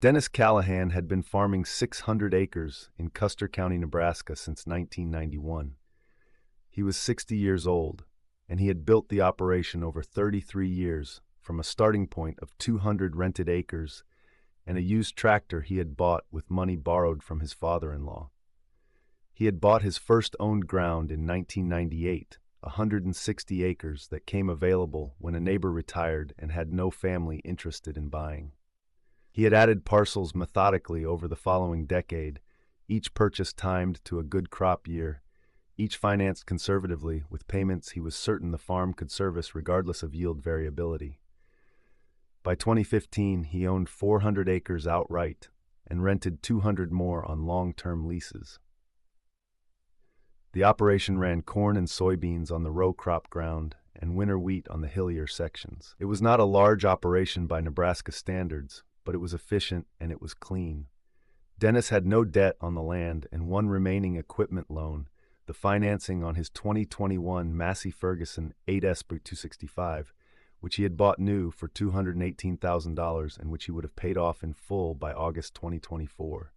Dennis Callahan had been farming 600 acres in Custer County, Nebraska since 1991. He was 60 years old, and he had built the operation over 33 years from a starting point of 200 rented acres and a used tractor he had bought with money borrowed from his father-in-law. He had bought his first owned ground in 1998, 160 acres that came available when a neighbor retired and had no family interested in buying. He had added parcels methodically over the following decade, each purchase timed to a good crop year, each financed conservatively with payments he was certain the farm could service regardless of yield variability. By 2015, he owned 400 acres outright and rented 200 more on long-term leases. The operation ran corn and soybeans on the row crop ground and winter wheat on the hillier sections. It was not a large operation by Nebraska standards, but it was efficient and it was clean. Dennis had no debt on the land and one remaining equipment loan, the financing on his 2021 Massey Ferguson 8S 265, which he had bought new for $218,000 and which he would have paid off in full by August 2024.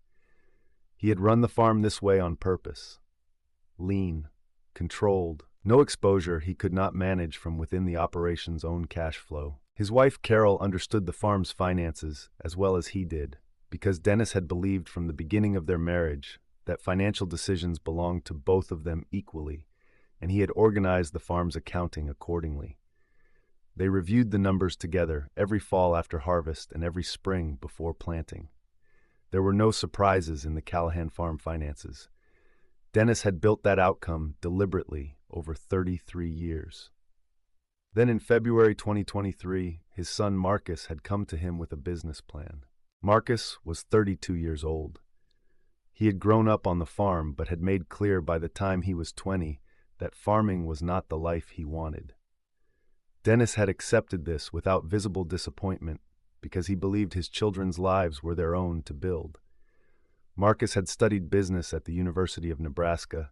He had run the farm this way on purpose. Lean, controlled, no exposure he could not manage from within the operation's own cash flow. His wife Carol understood the farm's finances as well as he did, because Dennis had believed from the beginning of their marriage that financial decisions belonged to both of them equally, and he had organized the farm's accounting accordingly. They reviewed the numbers together every fall after harvest and every spring before planting. There were no surprises in the Callahan farm finances. Dennis had built that outcome deliberately over 33 years. Then in February 2023, his son Marcus had come to him with a business plan. Marcus was 32 years old. He had grown up on the farm but had made clear by the time he was 20 that farming was not the life he wanted. Dennis had accepted this without visible disappointment because he believed his children's lives were their own to build. Marcus had studied business at the University of Nebraska,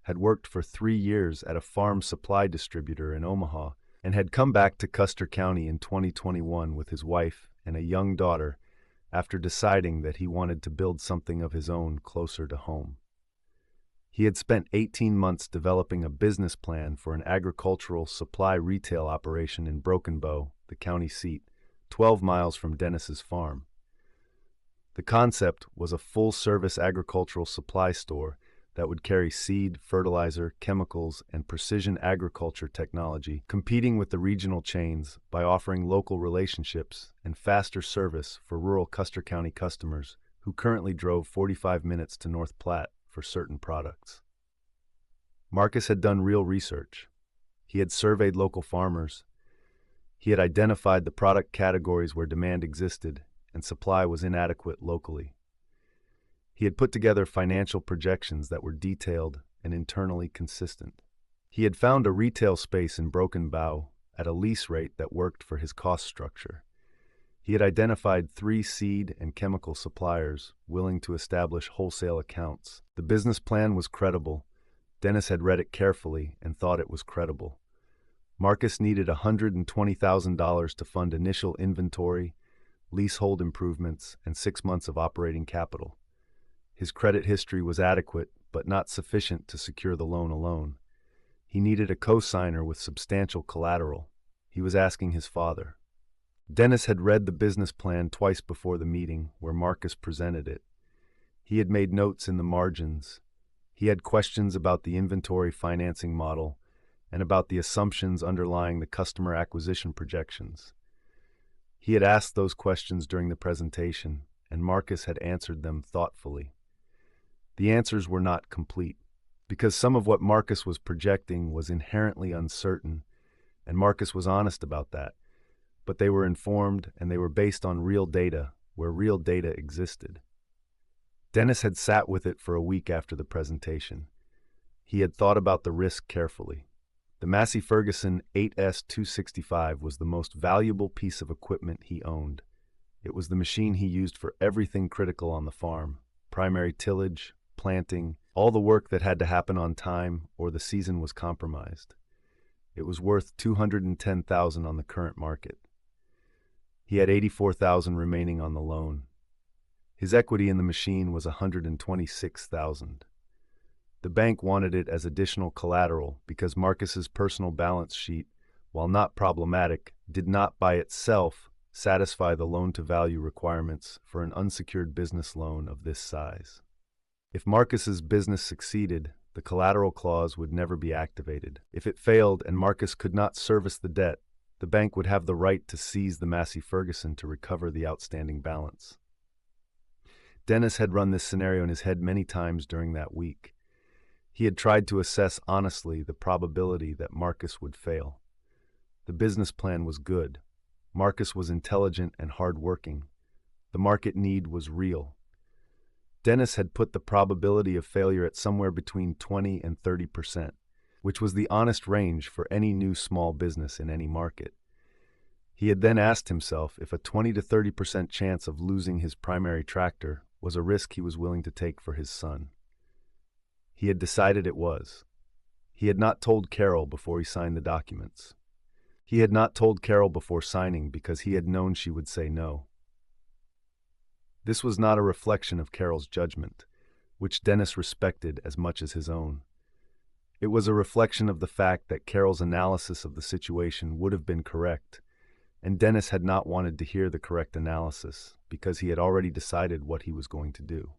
had worked for 3 years at a farm supply distributor in Omaha, and had come back to Custer County in 2021 with his wife and a young daughter after deciding that he wanted to build something of his own closer to home. He had spent 18 months developing a business plan for an agricultural supply retail operation in Broken Bow, the county seat, 12 miles from Dennis's farm. The concept was a full-service agricultural supply store that would carry seed, fertilizer, chemicals, and precision agriculture technology, competing with the regional chains by offering local relationships and faster service for rural Custer County customers who currently drove 45 minutes to North Platte for certain products. Marcus had done real research. He had surveyed local farmers. He had identified the product categories where demand existed and supply was inadequate locally. He had put together financial projections that were detailed and internally consistent. He had found a retail space in Broken Bow at a lease rate that worked for his cost structure. He had identified 3 seed and chemical suppliers willing to establish wholesale accounts. The business plan was credible. Dennis had read it carefully and thought it was credible. Marcus needed $120,000 to fund initial inventory, leasehold improvements, and 6 months of operating capital. His credit history was adequate, but not sufficient to secure the loan alone. He needed a co-signer with substantial collateral. He was asking his father. Dennis had read the business plan twice before the meeting where Marcus presented it. He had made notes in the margins. He had questions about the inventory financing model and about the assumptions underlying the customer acquisition projections. He had asked those questions during the presentation, and Marcus had answered them thoughtfully. The answers were not complete, because some of what Marcus was projecting was inherently uncertain, and Marcus was honest about that, but they were informed and they were based on real data, where real data existed. Dennis had sat with it for a week after the presentation. He had thought about the risk carefully. The Massey Ferguson 8S 265 was the most valuable piece of equipment he owned. It was the machine he used for everything critical on the farm: primary tillage, planting, all the work that had to happen on time or the season was compromised. It was worth $210,000 on the current market. He had $84,000 remaining on the loan. His equity in the machine was $126,000. The bank wanted it as additional collateral because Marcus's personal balance sheet, while not problematic, did not by itself satisfy the loan-to-value requirements for an unsecured business loan of this size. If Marcus's business succeeded, the collateral clause would never be activated. If it failed and Marcus could not service the debt, the bank would have the right to seize the Massey Ferguson to recover the outstanding balance. Dennis had run this scenario in his head many times during that week. He had tried to assess honestly the probability that Marcus would fail. The business plan was good. Marcus was intelligent and hard-working. The market need was real. Dennis had put the probability of failure at somewhere between 20 and 30%, which was the honest range for any new small business in any market. He had then asked himself if a 20 to 30% chance of losing his primary tractor was a risk he was willing to take for his son. He had decided it was. He had not told Carol before he signed the documents. He had not told Carol before signing because he had known she would say no. This was not a reflection of Carol's judgment, which Dennis respected as much as his own. It was a reflection of the fact that Carol's analysis of the situation would have been correct, and Dennis had not wanted to hear the correct analysis because he had already decided what he was going to do.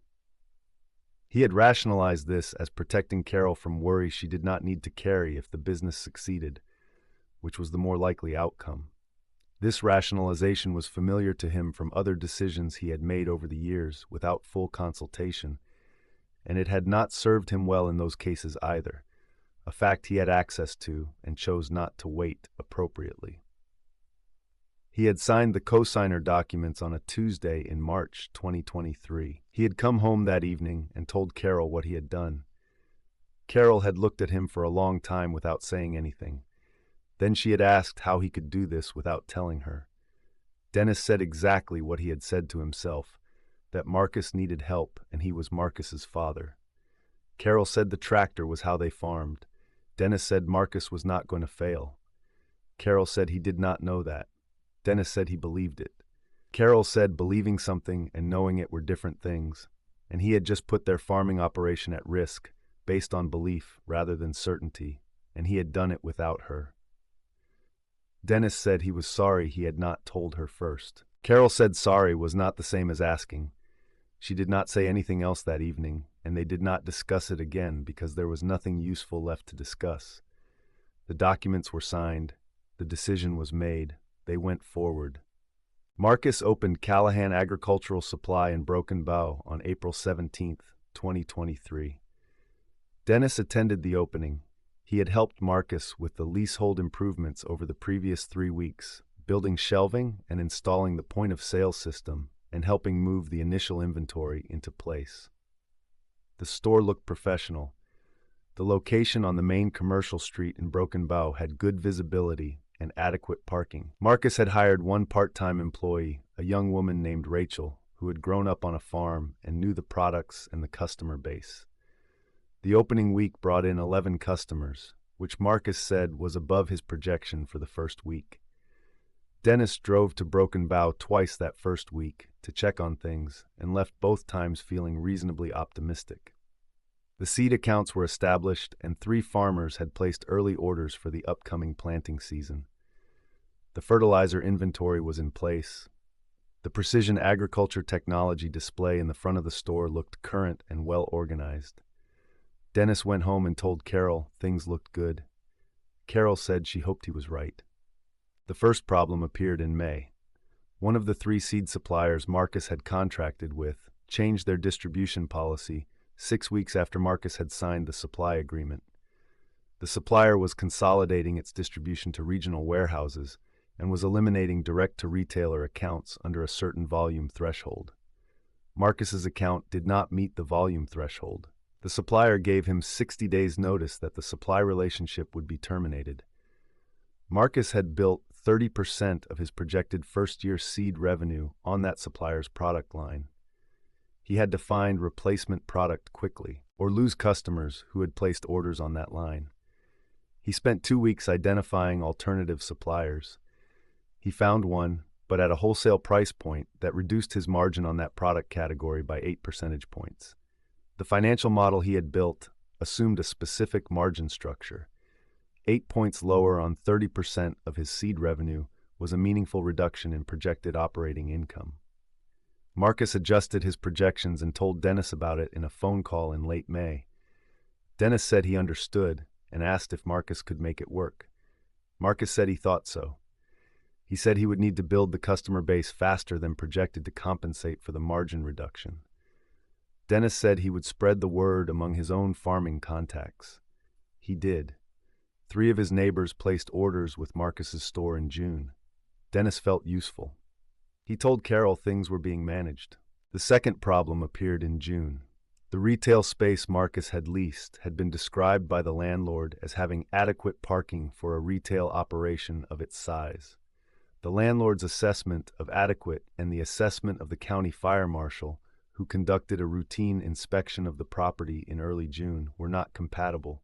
He had rationalized this as protecting Carol from worry she did not need to carry if the business succeeded, which was the more likely outcome. This rationalization was familiar to him from other decisions he had made over the years without full consultation, and it had not served him well in those cases either, a fact he had access to and chose not to weight appropriately. He had signed the cosigner documents on a Tuesday in March 2023. He had come home that evening and told Carol what he had done. Carol had looked at him for a long time without saying anything. Then she had asked how he could do this without telling her. Dennis said exactly what he had said to himself, that Marcus needed help and he was Marcus's father. Carol said the tractor was how they farmed. Dennis said Marcus was not going to fail. Carol said he did not know that. Dennis said he believed it. Carol said believing something and knowing it were different things, and he had just put their farming operation at risk based on belief rather than certainty, and he had done it without her. Dennis said he was sorry he had not told her first. Carol said sorry was not the same as asking. She did not say anything else that evening, and they did not discuss it again because there was nothing useful left to discuss. The documents were signed. The decision was made. They went forward. Marcus opened Callahan Agricultural Supply in Broken Bow on April 17, 2023. Dennis attended the opening. He had helped Marcus with the leasehold improvements over the previous 3 weeks, building shelving and installing the point-of-sale system and helping move the initial inventory into place. The store looked professional. The location on the main commercial street in Broken Bow had good visibility and adequate parking. Marcus had hired one part-time employee, a young woman named Rachel, who had grown up on a farm and knew the products and the customer base. The opening week brought in 11 customers, which Marcus said was above his projection for the first week. Dennis drove to Broken Bow twice that first week to check on things and left both times feeling reasonably optimistic. The seed accounts were established and 3 farmers had placed early orders for the upcoming planting season. The fertilizer inventory was in place. The precision agriculture technology display in the front of the store looked current and well organized. Dennis went home and told Carol things looked good. Carol said she hoped he was right. The first problem appeared in May. One of the 3 seed suppliers Marcus had contracted with changed their distribution policy 6 weeks after Marcus had signed the supply agreement. The supplier was consolidating its distribution to regional warehouses and was eliminating direct-to-retailer accounts under a certain volume threshold. Marcus's account did not meet the volume threshold. The supplier gave him 60 days' notice that the supply relationship would be terminated. Marcus had built 30% of his projected first-year seed revenue on that supplier's product line. He had to find replacement product quickly, or lose customers who had placed orders on that line. He spent 2 weeks identifying alternative suppliers. He found one, but at a wholesale price point that reduced his margin on that product category by 8 percentage points. The financial model he had built assumed a specific margin structure. 8 points lower on 30% of his seed revenue was a meaningful reduction in projected operating income. Marcus adjusted his projections and told Dennis about it in a phone call in late May. Dennis said he understood and asked if Marcus could make it work. Marcus said he thought so. He said he would need to build the customer base faster than projected to compensate for the margin reduction. Dennis said he would spread the word among his own farming contacts. He did. 3 of his neighbors placed orders with Marcus's store in June. Dennis felt useful. He told Carol things were being managed. The second problem appeared in June. The retail space Marcus had leased had been described by the landlord as having adequate parking for a retail operation of its size. The landlord's assessment of adequate and the assessment of the county fire marshal, who conducted a routine inspection of the property in early June, were not compatible.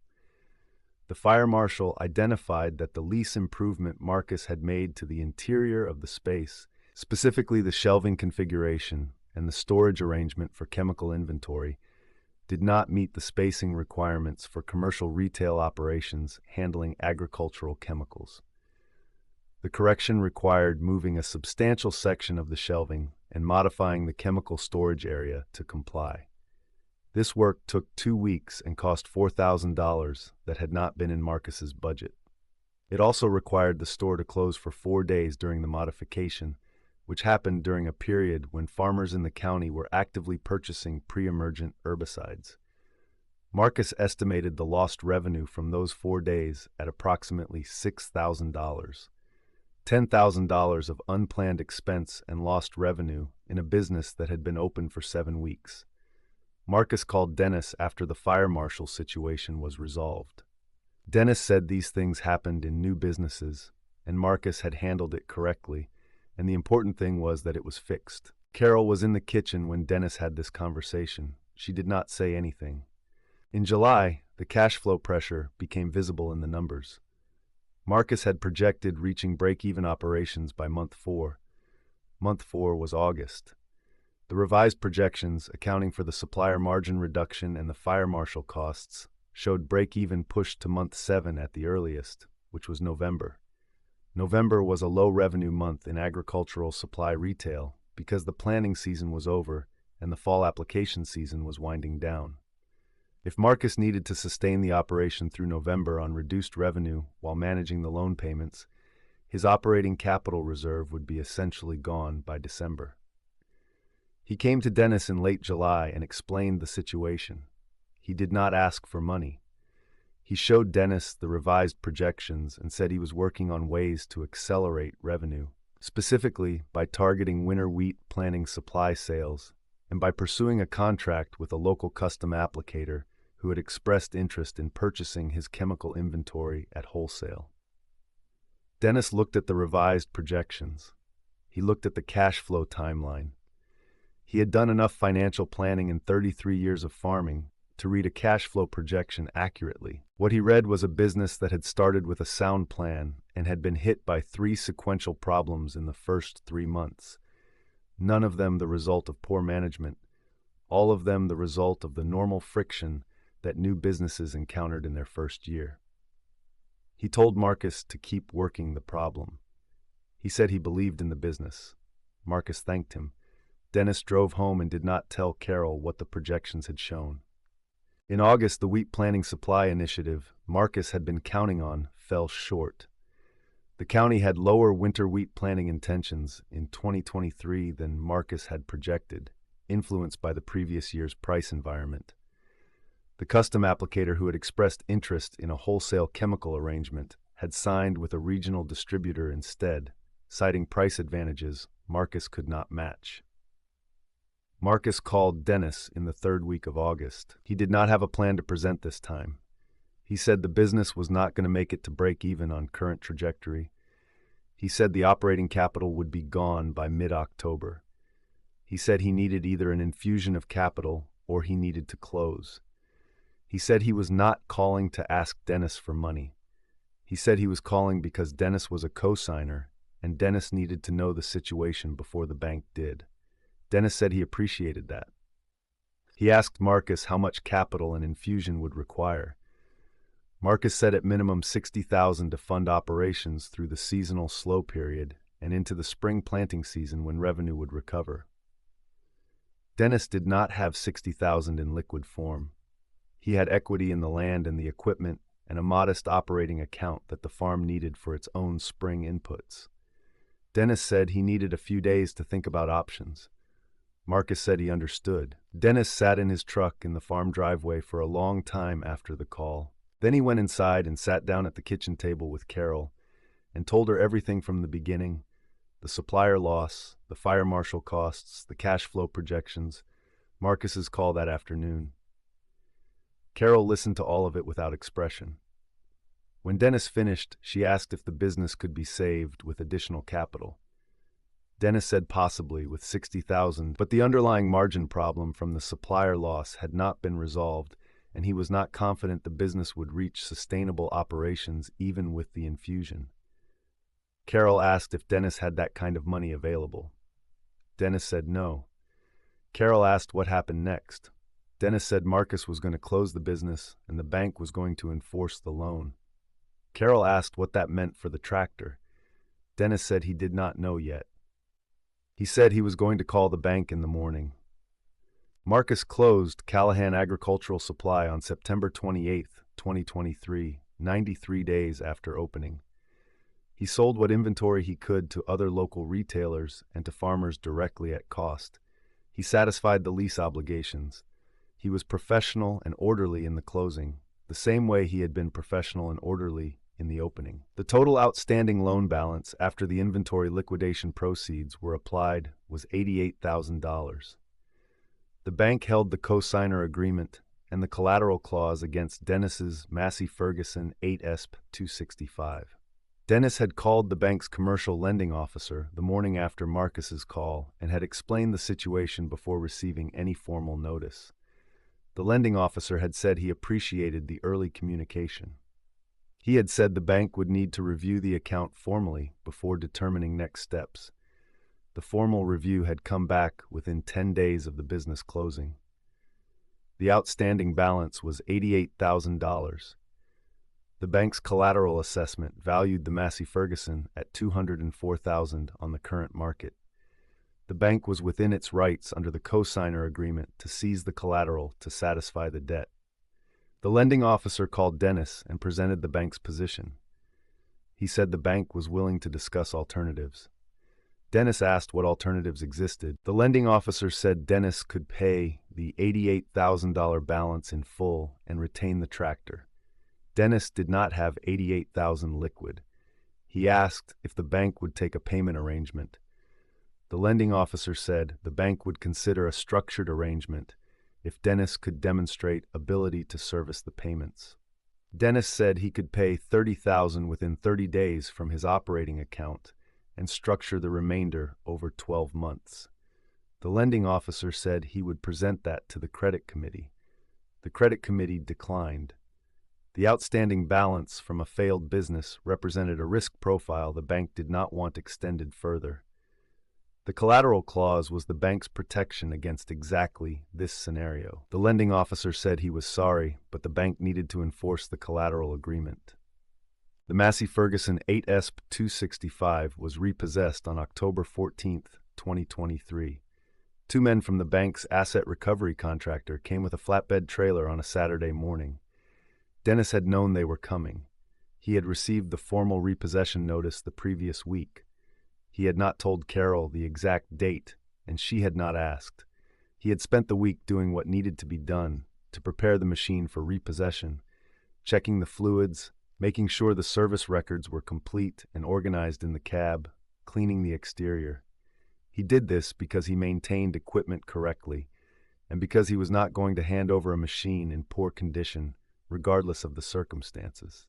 The fire marshal identified that the lease improvement Marcus had made to the interior of the space, specifically the shelving configuration and the storage arrangement for chemical inventory, did not meet the spacing requirements for commercial retail operations handling agricultural chemicals. The correction required moving a substantial section of the shelving and modifying the chemical storage area to comply. This work took 2 weeks and cost $4,000 that had not been in Marcus's budget. It also required the store to close for 4 days during the modification, which happened during a period when farmers in the county were actively purchasing pre-emergent herbicides. Marcus estimated the lost revenue from those 4 days at approximately $6,000. $10,000 of unplanned expense and lost revenue in a business that had been open for 7 weeks. Marcus called Dennis after the fire marshal situation was resolved. Dennis said these things happened in new businesses, and Marcus had handled it correctly, and the important thing was that it was fixed. Carol was in the kitchen when Dennis had this conversation. She did not say anything. In July, the cash flow pressure became visible in the numbers. Marcus had projected reaching break-even operations by month 4. Month 4 was August. The revised projections, accounting for the supplier margin reduction and the fire marshal costs, showed break-even pushed to month 7 at the earliest, which was November. November was a low-revenue month in agricultural supply retail because the planting season was over and the fall application season was winding down. If Marcus needed to sustain the operation through November on reduced revenue while managing the loan payments, his operating capital reserve would be essentially gone by December. He came to Dennis in late July and explained the situation. He did not ask for money. He showed Dennis the revised projections and said he was working on ways to accelerate revenue, specifically by targeting winter wheat planting supply sales and by pursuing a contract with a local custom applicator who had expressed interest in purchasing his chemical inventory at wholesale. Dennis looked at the revised projections. He looked at the cash flow timeline. He had done enough financial planning in 33 years of farming to read a cash flow projection accurately. What he read was a business that had started with a sound plan and had been hit by 3 sequential problems in the first 3 months. None of them the result of poor management, all of them the result of the normal friction that new businesses encountered in their first year. He told Marcus to keep working the problem. He said he believed in the business. Marcus thanked him. Dennis drove home and did not tell Carol what the projections had shown. In August, the wheat planting supply initiative Marcus had been counting on fell short. The county had lower winter wheat planting intentions in 2023 than Marcus had projected, influenced by the previous year's price environment. The custom applicator who had expressed interest in a wholesale chemical arrangement had signed with a regional distributor instead, citing price advantages Marcus could not match. Marcus called Dennis in the 3rd week of August. He did not have a plan to present this time. He said the business was not going to make it to break even on current trajectory. He said the operating capital would be gone by mid-October. He said he needed either an infusion of capital or he needed to close. He said he was not calling to ask Dennis for money. He said he was calling because Dennis was a co-signer and Dennis needed to know the situation before the bank did. Dennis said he appreciated that. He asked Marcus how much capital an infusion would require. Marcus said at minimum $60,000 to fund operations through the seasonal slow period and into the spring planting season when revenue would recover. Dennis did not have $60,000 in liquid form. He had equity in the land and the equipment and a modest operating account that the farm needed for its own spring inputs. Dennis said he needed a few days to think about options. Marcus said he understood. Dennis sat in his truck in the farm driveway for a long time after the call. Then he went inside and sat down at the kitchen table with Carol and told her everything from the beginning: the supplier loss, the fire marshal costs, the cash flow projections, Marcus's call that afternoon. Carol listened to all of it without expression. When Dennis finished, she asked if the business could be saved with additional capital. Dennis said possibly with $60,000, but the underlying margin problem from the supplier loss had not been resolved, and he was not confident the business would reach sustainable operations even with the infusion. Carol asked if Dennis had that kind of money available. Dennis said no. Carol asked what happened next. Dennis said Marcus was going to close the business and the bank was going to enforce the loan. Carol asked what that meant for the tractor. Dennis said he did not know yet. He said he was going to call the bank in the morning. Marcus closed Callahan Agricultural Supply on September 28, 2023, 93 days after opening. He sold what inventory he could to other local retailers and to farmers directly at cost. He satisfied the lease obligations. He was professional and orderly in the closing, the same way he had been professional and orderly in the opening. The total outstanding loan balance after the inventory liquidation proceeds were applied was $88,000. The bank held the co-signer agreement and the collateral clause against Dennis's Massey Ferguson 8SP 265. Dennis had called the bank's commercial lending officer the morning after Marcus's call and had explained the situation before receiving any formal notice. The lending officer had said he appreciated the early communication. He had said the bank would need to review the account formally before determining next steps. The formal review had come back within 10 days of the business closing. The outstanding balance was $88,000. The bank's collateral assessment valued the Massey Ferguson at $204,000 on the current market. The bank was within its rights under the co-signer agreement to seize the collateral to satisfy the debt. The lending officer called Dennis and presented the bank's position. He said the bank was willing to discuss alternatives. Dennis asked what alternatives existed. The lending officer said Dennis could pay the $88,000 balance in full and retain the tractor. Dennis did not have $88,000 liquid. He asked if the bank would take a payment arrangement. The lending officer said the bank would consider a structured arrangement if Dennis could demonstrate ability to service the payments. Dennis said he could pay $30,000 within 30 days from his operating account and structure the remainder over 12 months. The lending officer said he would present that to the credit committee. The credit committee declined. The outstanding balance from a failed business represented a risk profile the bank did not want extended further. The collateral clause was the bank's protection against exactly this scenario. The lending officer said he was sorry, but the bank needed to enforce the collateral agreement. The Massey Ferguson 8SP 265 was repossessed on October 14, 2023. Two men from the bank's asset recovery contractor came with a flatbed trailer on a Saturday morning. Dennis had known they were coming. He had received the formal repossession notice the previous week. He had not told Carol the exact date, and she had not asked. He had spent the week doing what needed to be done to prepare the machine for repossession, checking the fluids, making sure the service records were complete and organized in the cab, cleaning the exterior. He did this because he maintained equipment correctly, and because he was not going to hand over a machine in poor condition, regardless of the circumstances.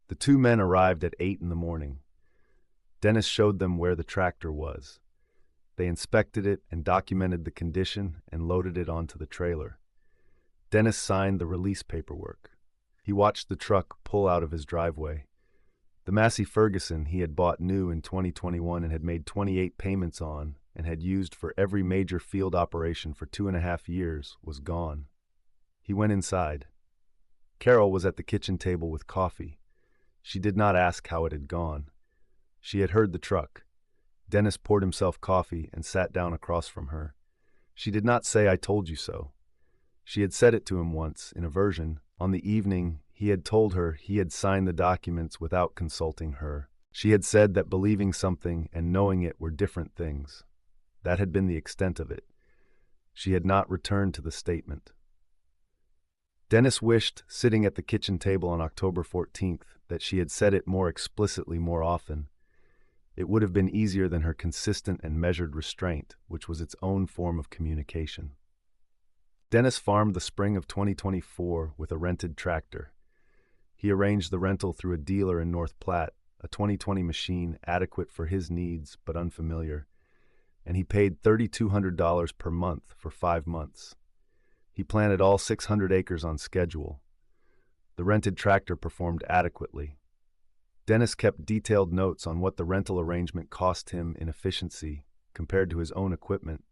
The two men arrived at 8 in the morning. Dennis showed them where the tractor was. They inspected it and documented the condition and loaded it onto the trailer. Dennis signed the release paperwork. He watched the truck pull out of his driveway. The Massey Ferguson he had bought new in 2021 and had made 28 payments on and had used for every major field operation for 2.5 years was gone. He went inside. Carol was at the kitchen table with coffee. She did not ask how it had gone. She had heard the truck. Dennis poured himself coffee and sat down across from her. She did not say, "I told you so." She had said it to him once, in a version, on the evening he had told her he had signed the documents without consulting her. She had said that believing something and knowing it were different things. That had been the extent of it. She had not returned to the statement. Dennis wished, sitting at the kitchen table on October 14th, that she had said it more explicitly more often. It would have been easier than her consistent and measured restraint, which was its own form of communication. Dennis farmed the spring of 2024 with a rented tractor. He arranged the rental through a dealer in North Platte, a 2020 machine adequate for his needs but unfamiliar, and he paid $3,200 per month for 5 months. He planted all 600 acres on schedule. The rented tractor performed adequately. Dennis kept detailed notes on what the rental arrangement cost him in efficiency compared to his own equipment,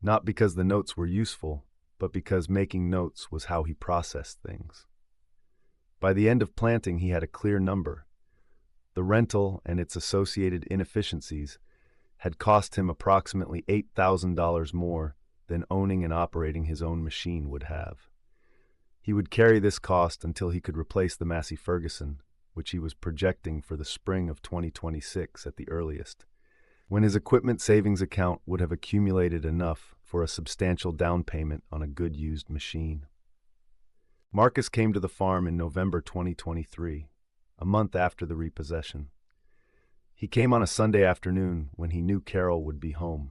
not because the notes were useful, but because making notes was how he processed things. By the end of planting, he had a clear number. The rental and its associated inefficiencies had cost him approximately $8,000 more than owning and operating his own machine would have. He would carry this cost until he could replace the Massey Ferguson, which he was projecting for the spring of 2026 at the earliest, when his equipment savings account would have accumulated enough for a substantial down payment on a good used machine. Marcus came to the farm in November 2023, a month after the repossession. He came on a Sunday afternoon when he knew Carol would be home.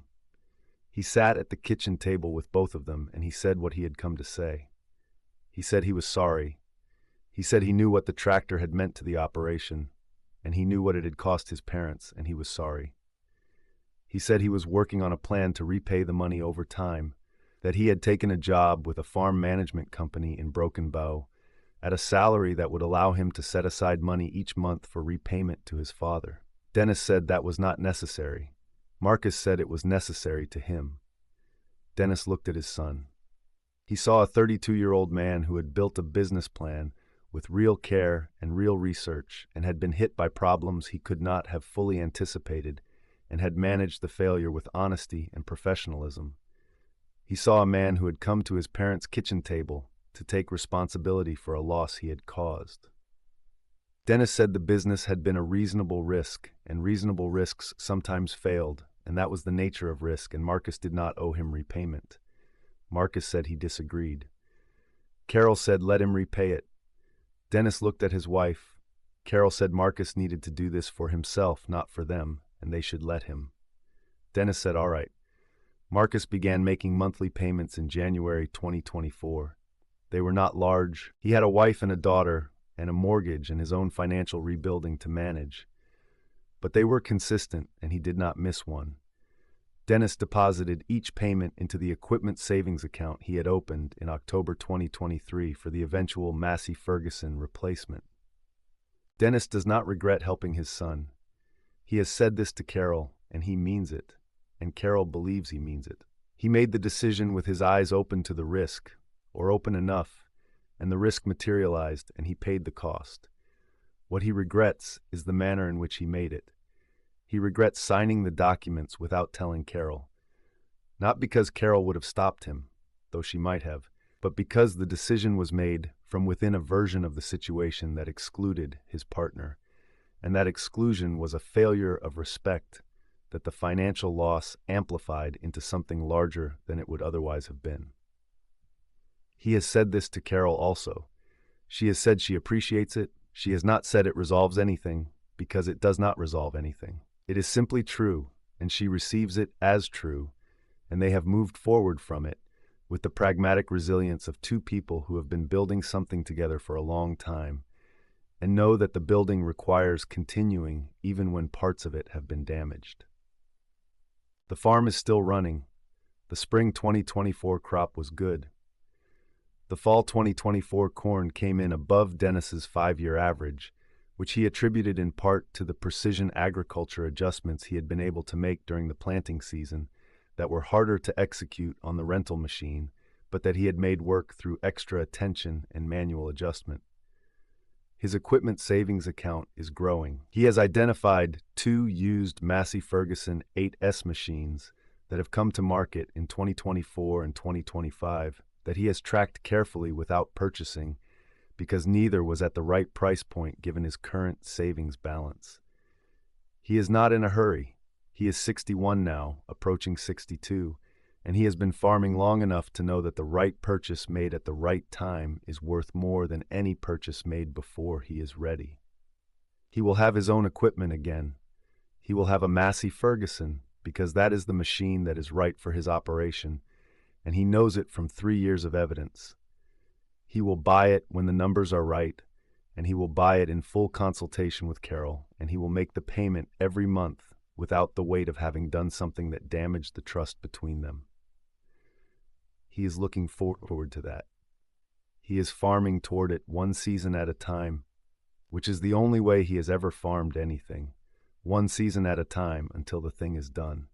He sat at the kitchen table with both of them, and he said what he had come to say. He said he was sorry. He said he knew what the tractor had meant to the operation, and he knew what it had cost his parents, and he was sorry. He said he was working on a plan to repay the money over time, that he had taken a job with a farm management company in Broken Bow at a salary that would allow him to set aside money each month for repayment to his father. Dennis said that was not necessary. Marcus said it was necessary to him. Dennis looked at his son. He saw a 32-year-old man who had built a business plan with real care and real research and had been hit by problems he could not have fully anticipated and had managed the failure with honesty and professionalism. He saw a man who had come to his parents' kitchen table to take responsibility for a loss he had caused. Dennis said the business had been a reasonable risk, and reasonable risks sometimes failed, and that was the nature of risk, and Marcus did not owe him repayment. Marcus said he disagreed. Carol said let him repay it. Dennis looked at his wife. Carol said Marcus needed to do this for himself, not for them, and they should let him. Dennis said all right. Marcus began making monthly payments in January 2024. They were not large. He had a wife and a daughter, and a mortgage and his own financial rebuilding to manage. But they were consistent, and he did not miss one. Dennis deposited each payment into the equipment savings account he had opened in October 2023 for the eventual Massey Ferguson replacement. Dennis does not regret helping his son. He has said this to Carol, and he means it, and Carol believes he means it. He made the decision with his eyes open to the risk, or open enough, and the risk materialized, and he paid the cost. What he regrets is the manner in which he made it. He regrets signing the documents without telling Carol. Not because Carol would have stopped him, though she might have, but because the decision was made from within a version of the situation that excluded his partner, and that exclusion was a failure of respect that the financial loss amplified into something larger than it would otherwise have been. He has said this to Carol also. She has said she appreciates it. She has not said it resolves anything, because it does not resolve anything. It is simply true, and she receives it as true, and they have moved forward from it with the pragmatic resilience of two people who have been building something together for a long time, and know that the building requires continuing even when parts of it have been damaged. The farm is still running. The spring 2024 crop was good. The fall 2024 corn came in above Dennis's 5-year average, which he attributed in part to the precision agriculture adjustments he had been able to make during the planting season that were harder to execute on the rental machine, but that he had made work through extra attention and manual adjustment. His equipment savings account is growing. He has identified 2 used Massey Ferguson 8S machines that have come to market in 2024 and 2025 that he has tracked carefully without purchasing because neither was at the right price point given his current savings balance. He is not in a hurry. He is 61 now, approaching 62, and he has been farming long enough to know that the right purchase made at the right time is worth more than any purchase made before he is ready. He will have his own equipment again. He will have a Massey Ferguson because that is the machine that is right for his operation, and he knows it from 3 years of evidence. He will buy it when the numbers are right, and he will buy it in full consultation with Carol, and he will make the payment every month without the weight of having done something that damaged the trust between them. He is looking forward to that. He is farming toward it one season at a time, which is the only way he has ever farmed anything, one season at a time until the thing is done.